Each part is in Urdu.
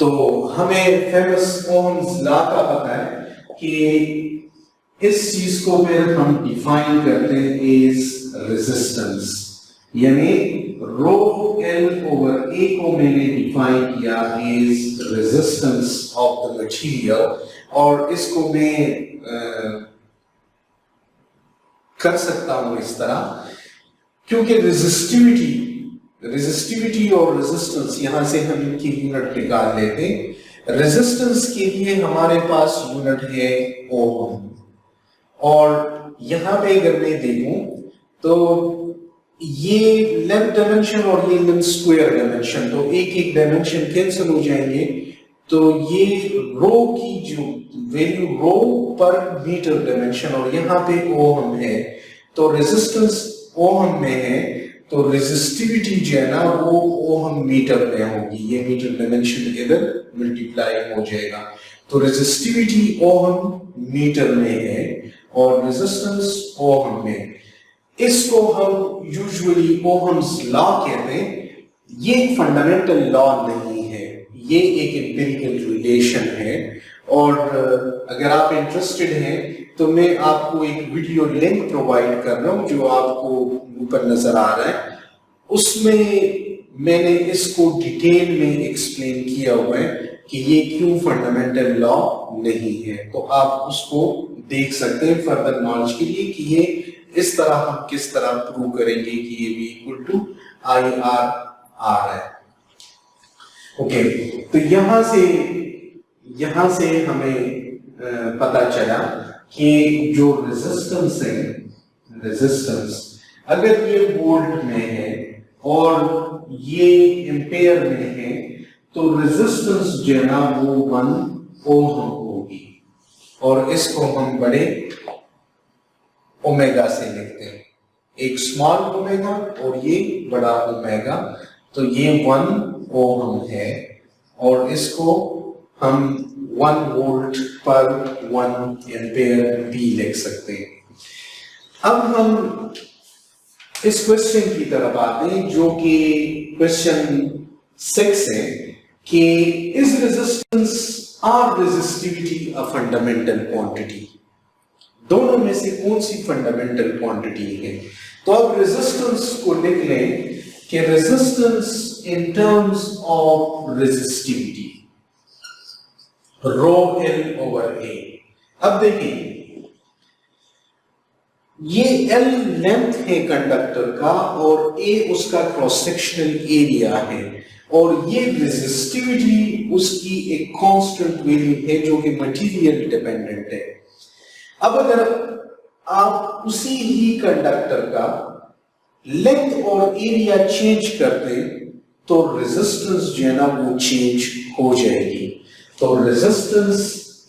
تو ہمیں فیمس اوہمز لا کا پتا ہے کہ اس چیز کو پھر ہم ڈیفائن کرتے ہیں ایز ریزسٹنس، یعنی رو ایل اوور اے کو میں نے ڈیفائن کیا as resistance of the material, اور اس کو میں کر سکتا ہوں اس طرح، کیونکہ ریزسٹیوٹی اور ریزسٹنس یہاں سے ہم ان کی یونٹ نکال لیتے ہیں۔ ریزسٹنس کے لیے ہمارے پاس یونٹ ہے اوہم، اور یہاں پہ اگر میں دیکھوں تو یہ لینتھ ڈائمینشن اور یہ لینتھ اسکوائر ڈائمینشن، تو ایک ڈائمینشن کینسل ہو جائیں گے، تو یہ رو کی جو ویلیو رو پر میٹر ڈائمینشن، اور یہاں پہ اوہم ہے تو ریزسٹنس اوہم میں ہے، تو ریزسٹیوٹی جو ہے نا وہ اوہم میٹر میں ہوگی، یہ میٹر ڈائمینشن ادھر ملٹیپلائی ہو جائے گا، تو ریزسٹیوٹی اوہم میٹر میں ہے اور ریزسٹنس اوہم میں۔ اس کو ہم یوزولی اوہمز لا کہتے ہیں۔ یہ ایک فنڈامنٹل لا نہیں ہے، یہ ایک امپیریکل ریلیشن ہے، اور اگر آپ انٹرسٹڈ ہیں تو میں آپ کو ایک ویڈیو لنک پرووائڈ کر رہا ہوں جو آپ کو اوپر نظر آ رہا ہے، اس میں نے اس کو ڈیٹیل میں ایکسپلین کیا ہوا ہے کہ یہ کیوں فنڈامنٹل لا نہیں ہے، تو آپ اس کو دیکھ سکتے ہیں فردر نالج کے لیے کہ یہ اس طرح ہم کس طرح پروو کریں گے کہ یہ بھی equal to I R R ہے۔ اوکے، تو یہاں سے ہمیں پتا چلا کہ جو ریزسٹنس ہے، ریزسٹنس اگر یہ وولٹ میں ہے اور یہ امپیئر میں ہے تو ریزسٹنس جو ہے نا وہ 1 اوہم ہوگی، اور اس کو ہم بڑے اومیگا سے لکھتے ہیں، ایک اسمال اومیگا اور یہ بڑا اومیگا، تو یہ 1 اوہم ہے، اور اس کو ہم 1 وولٹ پر 1 ایمپیئر بھی لکھ سکتے ہیں۔ اب ہم اس کوشچن کی طرف آتے ہیں جو کہ کوشچن 6 ہے کہ is resistance or resistivity a fundamental quantity؟ دونوں میں سے کون سی فنڈامنٹل کوانٹٹی ہے؟ تو اب ریزسٹنس کو لکھ لیں کہ resistance in terms of resistivity rho L over A. اب دیکھیں یہ ایل لینتھ ہے کنڈکٹر کا اور اے اس کا کراس سیکشنل ایریا ہے، اور یہ ریزسٹیوٹی اس کی ایک کانسٹنٹ ویلیو ہے جو کہ مٹیریل ڈیپینڈنٹ ہے۔ اب اگر آپ اسی ہی کنڈکٹر کا لینتھ اور ایریا چینج کر دیں تو ریزسٹنس جو ہے نا وہ چینج ہو جائے گی۔ تو ریزسٹنس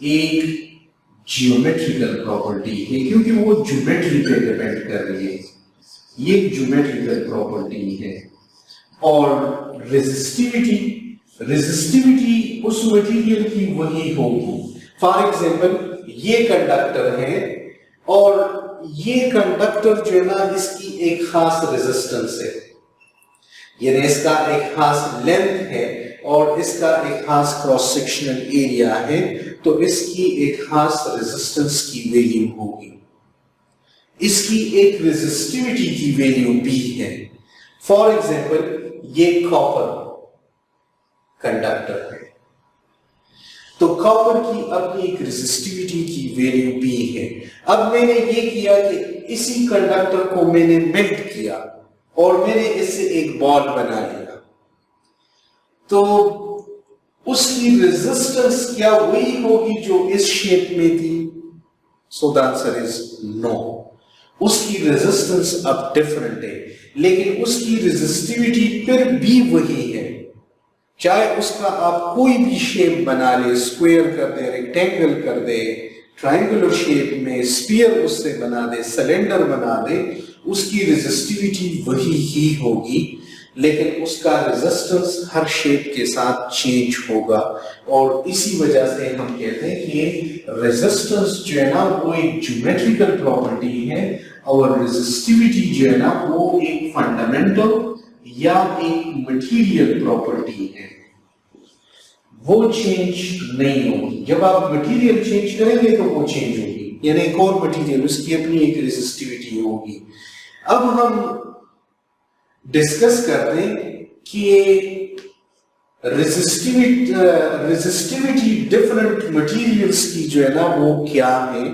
ایک جیومیٹریکل پراپرٹی ہے کیونکہ وہ جیومیٹری پہ ڈیپینڈ کر رہی ہے، یہ جیومیٹریکل پراپرٹی ہے۔ اور ریزسٹیوٹی اس مٹیریل کی وہی ہوگی۔ فار ایگزامپل یہ کنڈکٹر ہے اور یہ کنڈکٹر جو ہے نا اس کی ایک خاص ریزسٹنس ہے، یعنی اس کا ایک خاص لینتھ ہے اور اس کا ایک خاص کراس سیکشنل ایریا ہے، تو اس کی ایک خاص ریزسٹنس کی ویلیو ہوگی، اس کی ایک ریزسٹیوٹی کی ویلیو بھی ہے۔ فار ایگزامپل یہ کاپر کنڈکٹر ہے تو کاپر کی اپنی ایک ریزسٹیوٹی کی ویلیو بھی ہے۔ اب میں نے یہ کیا کہ اسی کنڈکٹر کو میں نے میلٹ کیا اور میں نے اس سے ایک بال بنا لیا، تو اس کی ریزسٹنس کیا وہی ہوگی جو اس شیپ میں تھی؟ سو دا آنسر از نو، اس کی ریزسٹنس اب ڈیفرنٹ ہے، لیکن اس کی ریزسٹیوٹی پھر بھی وہی ہے، چاہے اس کا آپ کوئی بھی شیپ بنا لے، اسکوئر کر دے، ریکٹینگل کر دے، ٹرائنگولر شیپ میں اسپیئر اس سے بنا دے، سلنڈر بنا دے، اس کی ریزسٹیوٹی وہی ہی ہوگی، لیکن اس کا ریزسٹنس ہر شیپ کے ساتھ چینج ہوگا، اور اسی وجہ سے ہم کہتے ہیں کہ ریزسٹنس جو ہے نا وہ ایک جیومیٹریکل پراپرٹی ہے، اور ریزسٹیوٹی جو ہے نا وہ ایک فنڈامنٹل یا ایک مٹیریل پراپرٹی ہے۔ وہ چینج نہیں ہوگی. جب آپ مٹیریل چینج کریں گے تو وہ چینج ہوگی, یعنی ایک اور مٹیریل, اس کی اپنی ایک ریزسٹیوٹی ہوگی. اب ہم ڈسکس کرتے ہیں کہ ریزسٹیوٹی ڈفرنٹ مٹیریلز کی جو ہے نا وہ کیا ہے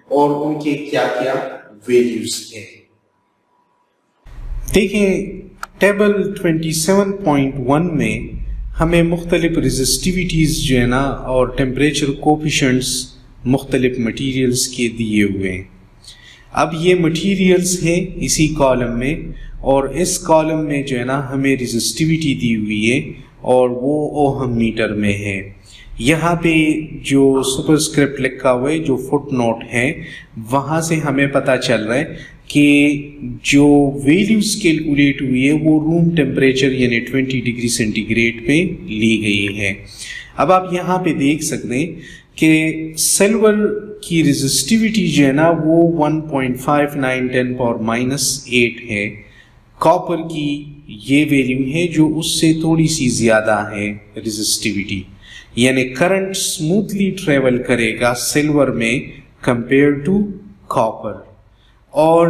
اور ان کے کیا کیا ویلیوز ہیں. دیکھیں ٹیبل 27.1 میں ہمیں مختلف ریزسٹیوٹیز جو ہے نا اور ٹیمپریچر کوفیشنٹس مختلف مٹیریلز کے دیے ہوئے ہیں. اب یہ مٹیریلز ہیں اسی کالم میں, اور اس کالم میں جو ہے نا ہمیں ریزسٹیوٹی دی ہوئی ہے اور وہ اوہم میٹر میں ہے. یہاں پہ جو سپرسکرپٹ لکھا ہوا ہے, جو فٹ نوٹ ہے, وہاں سے ہمیں پتہ چل رہا ہے کہ جو ویلیوز کیلکولیٹ ہوئی ہے وہ روم ٹیمپریچر یعنی 20 ڈگری سینٹی گریڈ پہ لی گئی ہے. اب آپ یہاں پہ دیکھ سکتے ہیں کہ سلور کی ریزسٹیوٹی جو ہے نا وہ 1.5910⁻⁸ ہے. کاپر کی یہ ویلیو ہے جو اس سے تھوڑی سی زیادہ ہے ریزسٹیوٹی, یعنی کرنٹ سموتھلی ٹریول کرے گا سلور میں کمپیئر ٹو کاپر. اور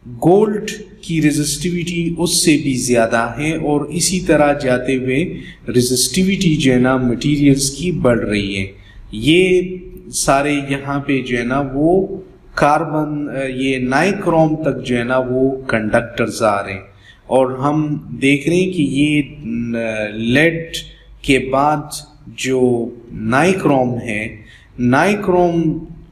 گولڈ کی ریزسٹیوٹی اس سے بھی زیادہ ہے, اور اسی طرح جاتے ہوئے ریزسٹیوٹی جو ہے نا مٹیریلز کی بڑھ رہی ہے. یہ سارے یہاں پہ جو ہے نا وہ کاربن, یہ نائکروم تک جو ہے نا وہ کنڈکٹرز آ رہے ہیں, اور ہم دیکھ رہے ہیں کہ یہ لیڈ کے بعد جو نائکروم ہے, نائکروم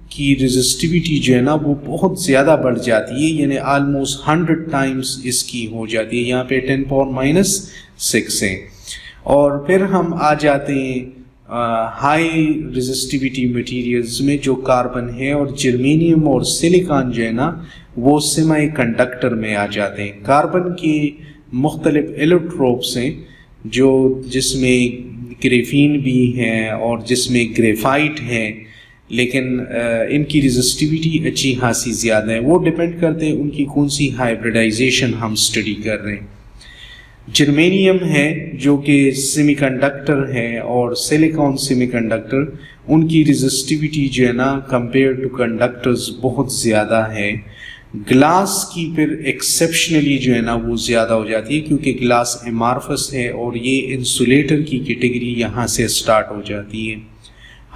کی ریزسٹیوٹی جو ہے نا وہ بہت زیادہ بڑھ جاتی ہے, یعنی آلموسٹ 100 ٹائمز اس کی ہو جاتی ہے. یہاں پہ 10⁻⁶ ہے. اور پھر ہم آ جاتے ہیں ہائی ریزسٹیوٹی مٹیریلز میں, جو کاربن ہے, اور جرمینیم اور سلیکان جو ہے نا وہ سیمی کنڈکٹر میں آ جاتے ہیں. کاربن کے مختلف ایلوٹروپس ہیں جس میں گریفین بھی ہیں اور جس میں گریفائٹ ہے, لیکن ان کی ریزسٹیوٹی اچھی خاصی زیادہ ہے. وہ ڈپینڈ کرتے ہیں ان کی کون سی ہائبریڈائزیشن ہم اسٹڈی کر رہے ہیں. جرمینیم ہے جو کہ سیمی کنڈکٹر ہے, اور سلیکان سیمی کنڈکٹر, ان کی ریزسٹیوٹی جو ہے نا کمپیئر ٹو کنڈکٹرز بہت زیادہ ہے. گلاس کی پھر ایکسیپشنلی جو ہے نا وہ زیادہ ہو جاتی ہے, کیونکہ گلاس ایمارفس ہے اور یہ انسولیٹر کی کیٹیگری یہاں سے سٹارٹ ہو جاتی ہے.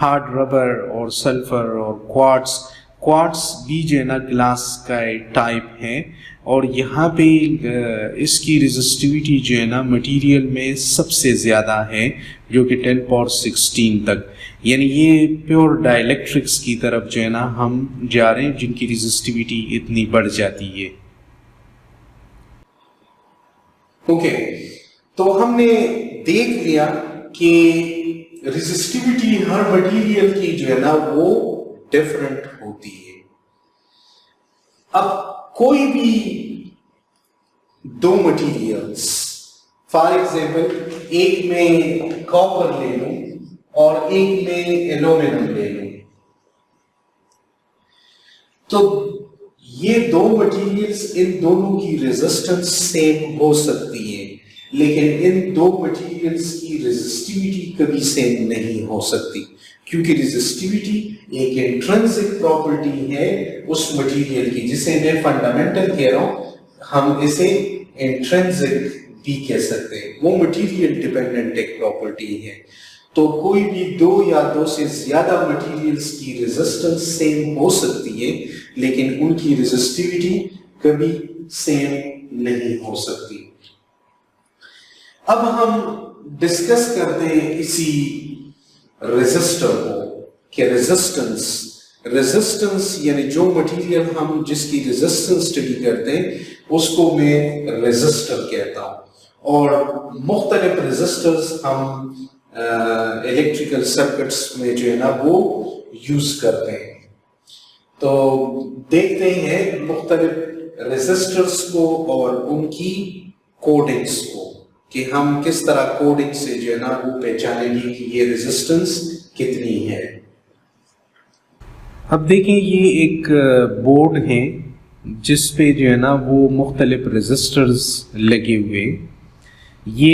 ہارڈ ربر اور سلفر اور کوارٹز بھی جو ہے نا گلاس کا ٹائپ ہے, اور یہاں پہ اس کی ریزسٹیوٹی جو ہے نا مٹیریل میں سب سے زیادہ ہے, جو کہ 10⁻16 تک, یعنی یہ پیور ڈائی الیکٹرکس کی طرف جو ہے نا ہم جا رہے ہیں, جن کی ریزسٹیوٹی اتنی بڑھ جاتی ہے. اوکے, تو ہم نے دیکھ لیا کہ ریزسٹیوٹی ہر مٹیریل کی جو ہے نا وہ ڈفرنٹ ہوتی ہے. اب کوئی بھی دو مٹیریلز, فار ایگزامپل ایک میں کاپر لے لوں اور ایک میں ایلومینم لے لوں, تو یہ دو مٹیریلز, ان دونوں کی ریزسٹنس سیم ہو سکتی ہے, لیکن ان دو مٹیریلز کی ریزسٹیوٹی کبھی سیم نہیں ہو سکتی, کیونکہ ریزسٹیوٹی ایک انٹرنسک پراپرٹی ہے اس مٹیریل کی, جسے میں فنڈامنٹل کہہ رہا ہوں, ہم اسے انٹرنسک بھی کہہ سکتے ہیں. وہ مٹیریل ڈیپینڈنٹ ایک پراپرٹی ہے. تو کوئی بھی دو یا دو سے زیادہ مٹیریلز کی ریزسٹنس سیم ہو سکتی ہے, لیکن ان کی ریزسٹیوٹی کبھی سیم نہیں ہو سکتی. اب ہم ڈسکس کرتے ہیں اسی ریزسٹر کو کہ ریزسٹنس یعنی جو مٹیریل ہم جس کی ریزسٹنس اسٹڈی کرتے ہیں اس کو میں ریزسٹر کہتا ہوں, اور مختلف ریزسٹرز ہم الیکٹریکل سرکٹس میں جو ہے نا وہ یوز کرتے ہیں. تو دیکھتے ہیں مختلف ریزسٹرز کو اور ان کی کوڈنگز کو, کہ ہم کس طرح کوڈنگ سے جو ہے نا وہ پہچانیں گے کہ یہ ریزسٹنس کتنی ہے. اب دیکھیں یہ ایک بورڈ ہے جس پہ جو ہے نا وہ مختلف ریزسٹرز لگے ہوئے. یہ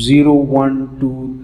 0 1 2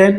10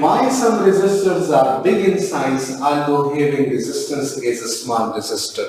why some resistors are big in size although having resistance as a small resistor।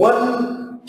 1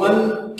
1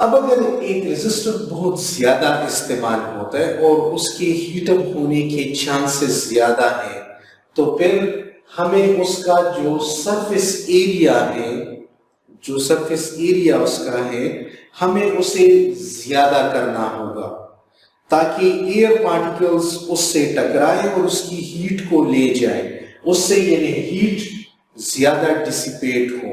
اب اگر ایک ریزسٹر بہت زیادہ استعمال ہوتا ہے اور اس کے ہیٹ اپ ہونے کے چانسز زیادہ ہیں تو پھر ہمیں اس کا جو سرفیس ایریا اس کا ہے ہمیں اسے زیادہ کرنا ہوگا تاکہ ایئر پارٹیکلز اس سے ٹکرائیں اور اس کی ہیٹ کو لے جائیں، اس سے یعنی ہیٹ زیادہ ڈسیپیٹ ہو۔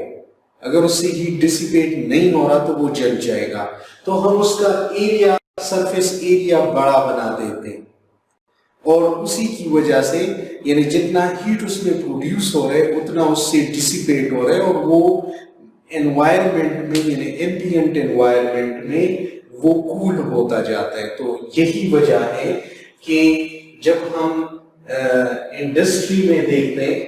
اگر اس سے ہیٹ ڈسیپیٹ نہیں ہو رہا تو وہ جل جائے گا، تو ہم اس کا ایریا سرفیس ایریا بڑا بنا دیتے ہیں، اور اسی کی وجہ سے یعنی جتنا ہیٹ اس میں پروڈیوس ہو رہا ہے اتنا اس سے ڈسیپیٹ ہو رہا ہے، اور وہ انوائرمنٹ میں یعنی ایمبینٹ انوائرمنٹ میں وہ کول ہوتا جاتا ہے۔ تو یہی وجہ ہے کہ جب ہم انڈسٹری میں دیکھتے ہیں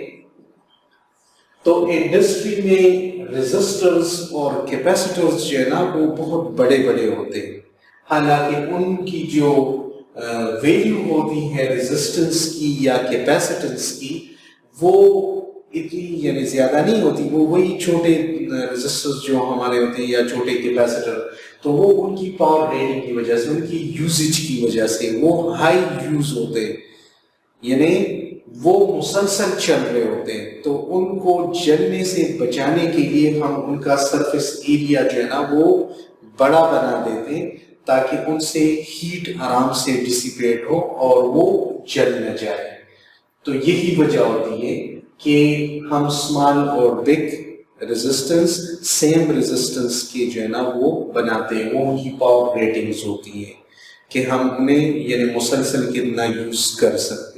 تو انڈسٹری میں ریزسٹرز اور کیپیسیٹرز جو ہے نا وہ بہت بڑے بڑے ہوتے ہیں، حالانکہ ان کی جو ویلیو ہوتی ہے ریزسٹنس کی یا کیپیسیٹنس کی وہ اتنی یعنی زیادہ نہیں ہوتی، وہ وہی چھوٹے ریزسٹرز جو ہمارے ہوتے ہیں یا چھوٹے کیپیسیٹر، تو وہ ان کی پاور ریٹنگ کی وجہ سے، ان کی یوزیج کی وجہ سے وہ ہائی یوز ہوتے ہیں، یعنی وہ مسلسل چل رہے ہوتے ہیں، تو ان کو جلنے سے بچانے کے لیے ہم ان کا سرفیس ایریا جو ہے نا وہ بڑا بنا دیتے ہیں تاکہ ان سے ہیٹ آرام سے ڈسیپیٹ ہو اور وہ جل نہ جائے۔ تو یہی وجہ ہوتی ہے کہ ہم اسمال اور بگ ریزسٹنس سیم ریزسٹنس کے جو ہے نا وہ بناتے ہیں، وہ ان کی پاور ریٹنگز ہوتی ہیں کہ ہم انہیں یعنی مسلسل کتنا یوز کر سکتے ہیں۔